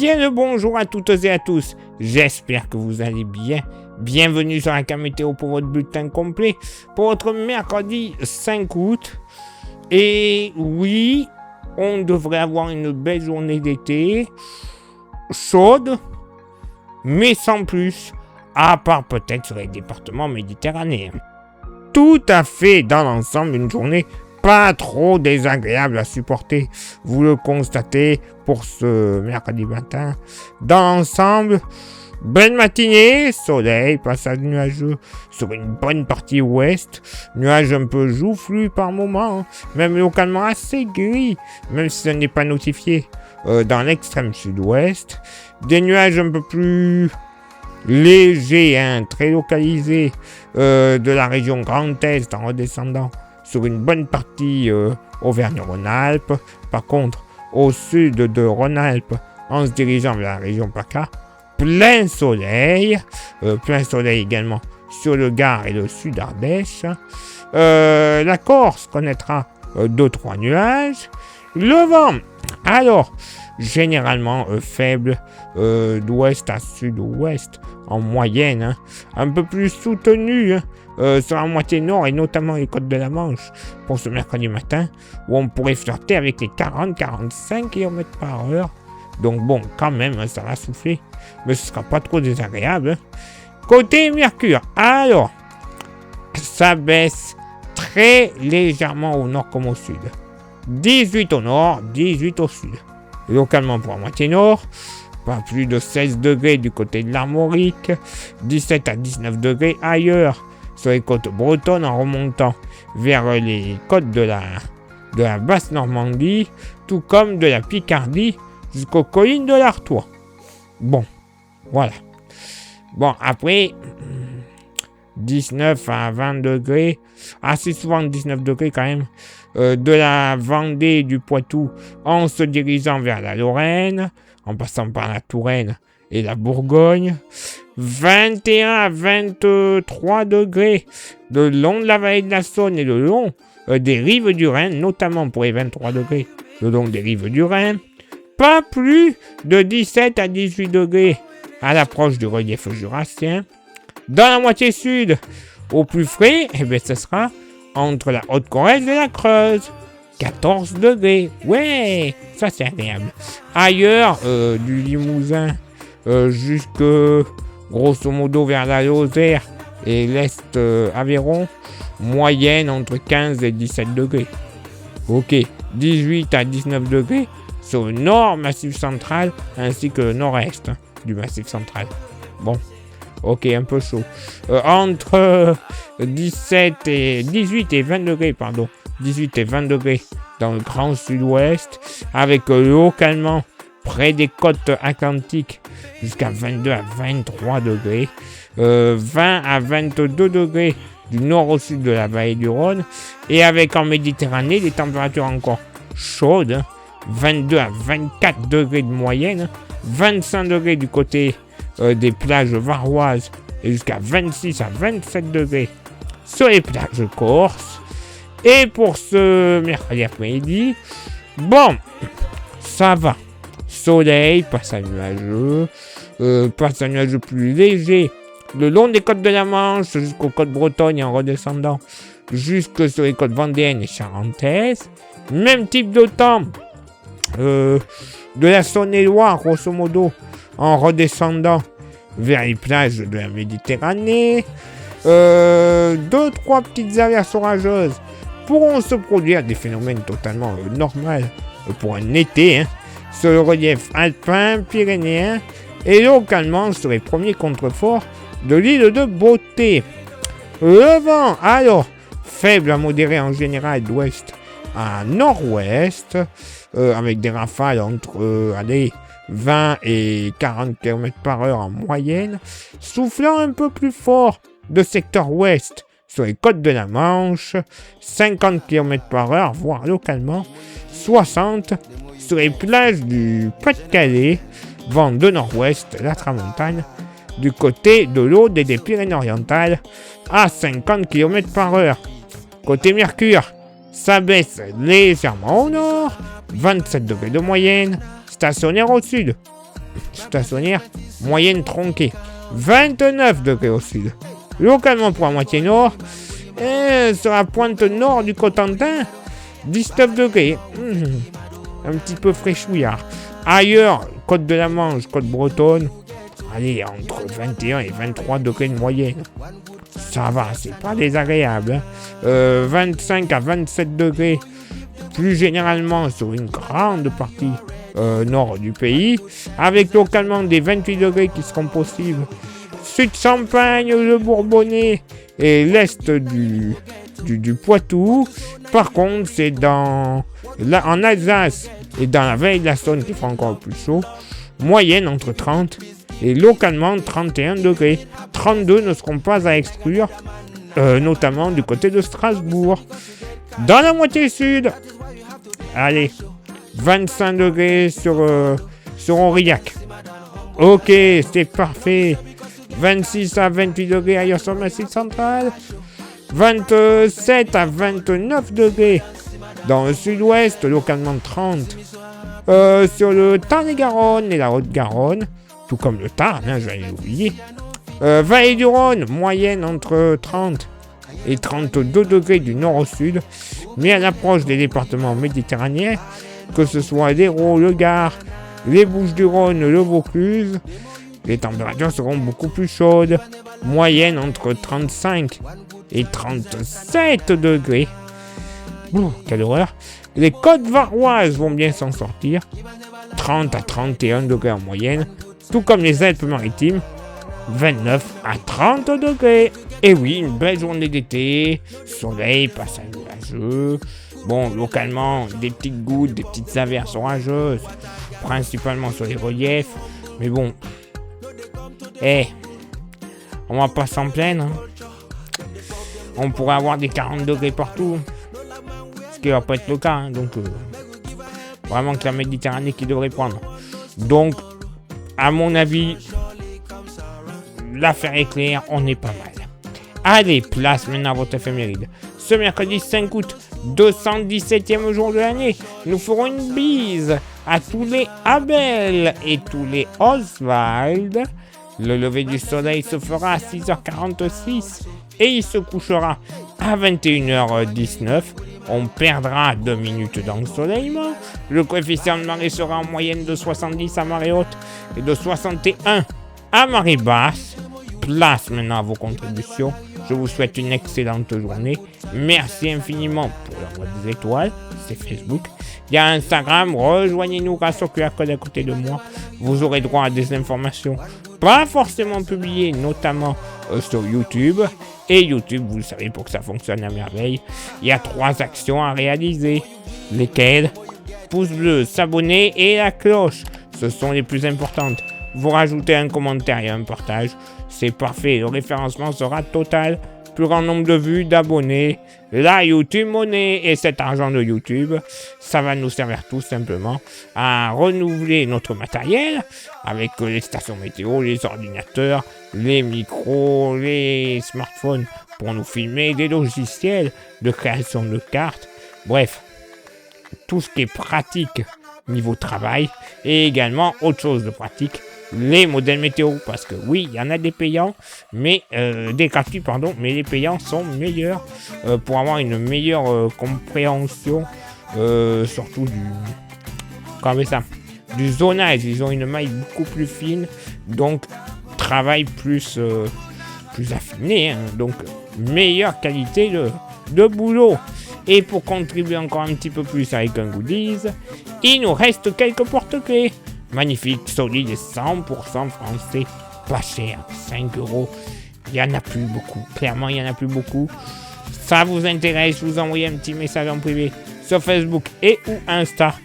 Bien le bonjour à toutes et à tous, j'espère que vous allez bien. Bienvenue sur la cam météo pour votre bulletin complet pour votre mercredi 5 août. Et oui, on devrait avoir une belle journée d'été, chaude, mais sans plus, à part peut-être sur les départements méditerranéens. Tout à fait dans l'ensemble une journée pas trop désagréable à supporter, vous le constatez pour ce mercredi matin. Dans l'ensemble, belle matinée, soleil, passage nuageux sur une bonne partie ouest, nuages un peu joufflus par moments, même localement assez gris, même si ce n'est pas notifié dans l'extrême sud-ouest, des nuages un peu plus légers, très localisés de la région Grand Est en redescendant sur une bonne partie Auvergne-Rhône-Alpes. Par contre, au sud de Rhône-Alpes, en se dirigeant vers la région PACA, plein soleil également sur le Gard et le sud Ardèche. La Corse connaîtra 2-3 nuages. Le vent, alors, généralement faible d'ouest à sud-ouest en moyenne, un peu plus soutenu sur la moitié nord et notamment les côtes de la Manche pour ce mercredi matin où on pourrait flirter avec les 40-45 km/h. Donc bon, quand même, ça va souffler, mais ce sera pas trop désagréable. Côté Mercure, alors, ça baisse très légèrement au nord comme au sud. 18 au nord, 18 au sud. Localement pour la moitié nord, pas plus de 16 degrés du côté de l'Armorique, 17 à 19 degrés ailleurs, sur les côtes bretonnes en remontant vers les côtes de la basse Normandie, tout comme de la Picardie jusqu'aux collines de l'Artois. Bon, voilà. Bon, après, 19 à 20 degrés, assez souvent 19 degrés quand même, de la Vendée et du Poitou en se dirigeant vers la Lorraine, en passant par la Touraine et la Bourgogne. 21 à 23 degrés le long de la vallée de la Saône et le long des rives du Rhin, notamment pour les 23 degrés le long des rives du Rhin. Pas plus de 17 à 18 degrés à l'approche du relief jurassien. Dans la moitié sud, au plus frais, ce sera entre la Haute-Corrèze et la Creuse. 14 degrés. Ouais, ça c'est agréable. Ailleurs, du Limousin jusque grosso modo vers la Lozère et l'Est Aveyron, moyenne entre 15 et 17 degrés. Ok, 18 à 19 degrés sur le nord massif central ainsi que le nord-est du massif central. Bon. Ok, un peu chaud. Entre 18 et 20 degrés, 18 et 20 degrés dans le grand sud-ouest, avec localement près des côtes atlantiques jusqu'à 22 à 23 degrés. 20 à 22 degrés du nord au sud de la vallée du Rhône. Et avec en Méditerranée des températures encore chaudes. 22 à 24 degrés de moyenne. 25 degrés du côté des plages varoises et jusqu'à 26 à 27 degrés sur les plages corses. Et pour ce mercredi après-midi, bon, ça va. Soleil, passage nuageux plus léger le long des côtes de la Manche jusqu'aux côtes bretonnes et en redescendant jusque sur les côtes vendéennes et charentaises. Même type de temps de la Saône-et-Loire, grosso modo, en redescendant vers les plages de la Méditerranée. 2-3 petites averses orageuses pourront se produire, des phénomènes totalement normaux pour un été, sur le relief alpin, pyrénéen et localement sur les premiers contreforts de l'île de Beauté. Le vent, alors, faible à modéré en général d'ouest à nord-ouest, avec des rafales entre 20 et 40 km/h en moyenne, soufflant un peu plus fort de secteur ouest sur les côtes de la Manche, 50 km/h, voire localement 60 sur les plages du Pas-de-Calais, vent de nord-ouest, la tramontane, du côté de l'Aude et des Pyrénées-Orientales à 50 km/h. Côté Mercure, ça baisse légèrement au nord, 27 degrés de moyenne, stationnaire au sud. stationnaire, moyenne tronquée. 29 degrés au sud. Localement pour la moitié nord, sur la pointe nord du Cotentin, 19 degrés. Un petit peu fraîchouillard. Ailleurs, côte de la Manche, côte bretonne, allez, entre 21 et 23 degrés de moyenne. Ça va, c'est pas désagréable. 25 à 27 degrés, plus généralement sur une grande partie nord du pays, avec localement des 28 degrés qui seront possibles. Sud-Champagne, le Bourbonnais et l'est du Poitou. Par contre, c'est en Alsace et dans la vallée de la Saône qui fera encore plus chaud. Moyenne entre 30 et localement 31 degrés. 32 ne seront pas à exclure, notamment du côté de Strasbourg. Dans la moitié sud, allez, 25 degrés sur Aurillac. Ok, c'est parfait. 26 à 28 degrés ailleurs sur le Massif central. 27 à 29 degrés dans le sud-ouest, localement 30. Sur le Tarn-et-Garonne et la Haute-Garonne, tout comme le Tarn, j'allais l'oublier. Vallée du Rhône, moyenne entre 30 et 32 degrés du nord au sud, mais à l'approche des départements méditerranéens, que ce soit l'Hérault, le Gard, les Bouches-du-Rhône, le Vaucluse, les températures seront beaucoup plus chaudes, moyenne entre 35 et 37 degrés. Quelle horreur. Les côtes varoises vont bien s'en sortir, 30 à 31 degrés en moyenne, tout comme les Alpes-Maritimes, 29 à 30 degrés. Et oui, une belle journée d'été, soleil, passage nuageux. Bon, localement, des petites gouttes, des petites averses orageuses, principalement sur les reliefs. Mais bon, on va pas s'en plaindre. On pourrait avoir des 40 degrés partout, ce qui va pas être le cas. Donc, vraiment que la Méditerranée qui devrait prendre. Donc, à mon avis, l'affaire est claire, on est pas mal. Allez, place maintenant à votre éphéméride. Ce mercredi 5 août, 217e jour de l'année, nous ferons une bise à tous les Abel et tous les Oswald. Le lever du soleil se fera à 6h46 et il se couchera à 21h19. On perdra 2 minutes d'ensoleillement. Le coefficient de marée sera en moyenne de 70 à marée haute et de 61 à marée basse. Place maintenant à vos contributions. Je vous souhaite une excellente journée. Merci infiniment pour l'envoi des étoiles. C'est Facebook. Il y a Instagram. Rejoignez-nous grâce au QR code à côté de moi. Vous aurez droit à des informations pas forcément publiées, notamment sur YouTube. Et YouTube, vous le savez, pour que ça fonctionne à merveille, il y a 3 actions à réaliser. Lesquelles? Pouce bleu, s'abonner et la cloche. Ce sont les plus importantes. Vous rajoutez un commentaire et un partage. C'est parfait. Le référencement sera total. Plus grand nombre de vues, d'abonnés. La YouTube Money et cet argent de YouTube, ça va nous servir tout simplement à renouveler notre matériel avec les stations météo, les ordinateurs, les micros, les smartphones pour nous filmer, des logiciels de création de cartes. Bref, tout ce qui est pratique niveau travail et également autre chose de pratique, les modèles météo, parce que oui, il y en a des payants, mais des gratuits, pardon, mais les payants sont meilleurs pour avoir une meilleure compréhension, surtout du zonage. Ils ont une maille beaucoup plus fine, donc travail plus affiné, donc meilleure qualité de boulot. Et pour contribuer encore un petit peu plus avec un goodies, il nous reste quelques porte-clés. Magnifique, solide et 100% français, pas cher, 5 €. Il n'y en a plus beaucoup, clairement il n'y en a plus beaucoup. Ça vous intéresse, je vous envoie un petit message en privé sur Facebook et ou Insta.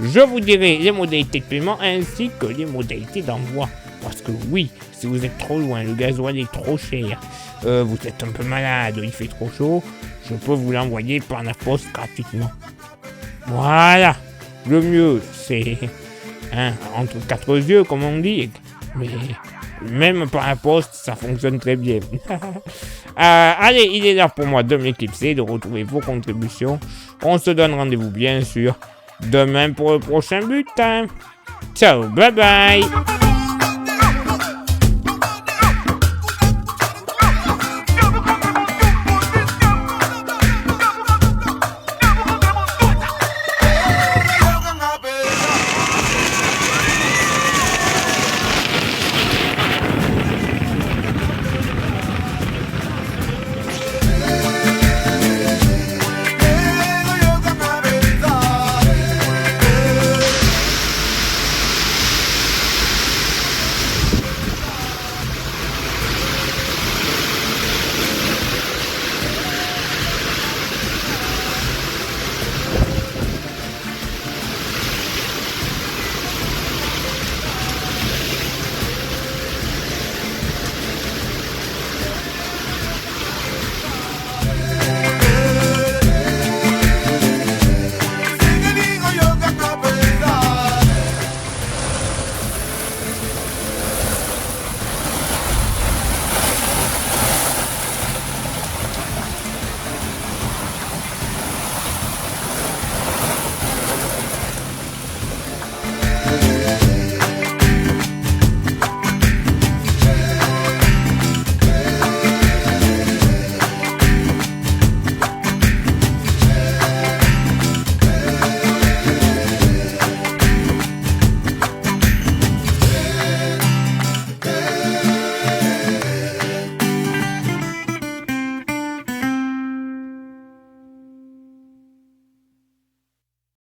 Je vous dirai les modalités de paiement ainsi que les modalités d'envoi. Parce que oui, si vous êtes trop loin, le gasoil est trop cher, vous êtes un peu malade, il fait trop chaud, je peux vous l'envoyer par la poste gratuitement. Voilà, le mieux c'est... entre 4 yeux comme on dit, mais même par la poste ça fonctionne très bien. Allez, il est l'heure pour moi de m'éclipser, de retrouver vos contributions. On se donne rendez-vous bien sûr demain pour le prochain bulletin. Ciao, bye bye.